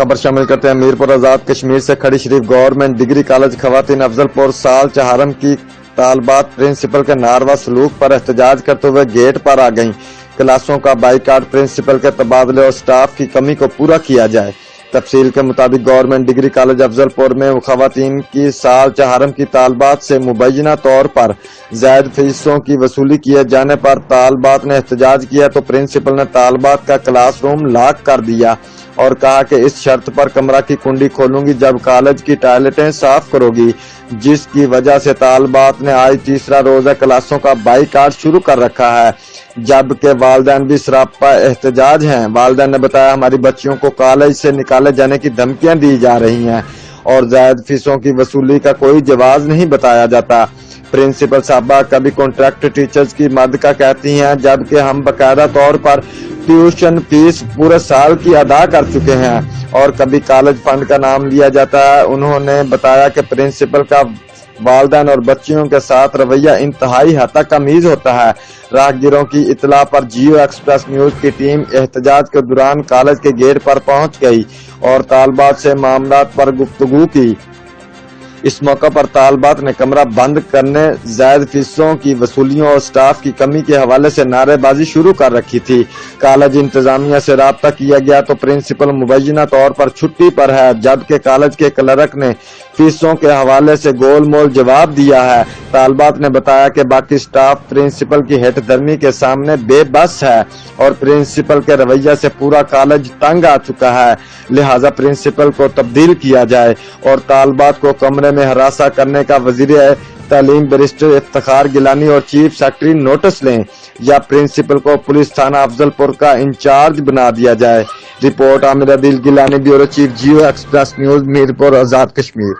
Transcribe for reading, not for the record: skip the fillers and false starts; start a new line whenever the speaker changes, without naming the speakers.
खबर शामिल करते हैं मीरपुर आजाद कश्मीर से। खड़ी शरीफ गवर्नमेंट डिग्री कॉलेज खवातीन अफजलपुर साल चहारम की तालबात प्रिंसिपल के नारवा सलूक पर एहतजाज करते हुए गेट पर आ गईं। क्लासों का बाइकाट, प्रिंसिपल के तबादले और स्टाफ की कमी को पूरा किया जाए। तफसील के मुताबिक गवर्नमेंट डिग्री कॉलेज अफजलपुर में खवातीन की साल चहारम की तालबात से मुबैना तौर पर ज़ायद फीसों की वसूली किए जाने पर तालबात ने एहतजाज किया तो प्रिंसिपल ने तालबात का क्लासरूम लॉक कर दिया और कहा कि इस शर्त पर कमरा की कुंडी खोलूंगी जब कॉलेज की टॉयलेटें साफ करोगी, जिसकी वजह से तालबात ने आज तीसरा रोजा क्लासों का बाइकाट शुरू कर रखा है, जबकि वालिदैन भी सरापा एहतजाज हैं। वालिदैन ने बताया, हमारी बच्चियों को कॉलेज से निकाले जाने की धमकियां दी जा रही हैं और जायद फीसों की वसूली का कोई जवाब नहीं बताया जाता। प्रिंसिपल साहबा कभी कॉन्ट्रैक्ट टीचर्स की मद का कहती हैं, जबकि हम बकायदा तौर पर ट्यूशन फीस पूरे साल की अदा कर चुके हैं और कभी कॉलेज फंड का नाम लिया जाता है। उन्होंने बताया कि प्रिंसिपल का वालिदैन और बच्चियों के साथ रवैया इंतहाई हद तक कमीज होता है। राहगीरों की इतला पर जियो एक्सप्रेस न्यूज की टीम एहतजाज के दौरान कॉलेज के गेट पर पहुंच गई और तालबात से मामलात पर गुफ्तगू की। इस मौके पर तालबात ने कमरा बंद करने, जायद फीसों की वसूलियों और स्टाफ की कमी के हवाले से नारेबाजी शुरू कर रखी थी। कॉलेज इंतजामिया से राब्ता किया गया तो प्रिंसिपल मुबैना तौर पर छुट्टी पर है, जबकि कॉलेज के क्लर्क ने फीसों के हवाले से गोलमोल जवाब दिया है। तालबात ने बताया कि बाकी स्टाफ प्रिंसिपल की हेठधर्मी के सामने बेबस है और प्रिंसिपल के रवैया से पूरा कॉलेज तंग आ चुका है, लिहाजा प्रिंसिपल को तब्दील किया जाए और तालबात को कमरे में हरासा करने का वजीर तालीम बैरिस्टर इफ्तिखार गिलानी और चीफ सेक्रेटरी नोटिस लें या प्रिंसिपल को पुलिस थाना अफजलपुर का इंचार्ज बना दिया जाए। Report Amir Adeel Gilani, bureau chief, Geo Express News, Mirpur Azad Kashmir.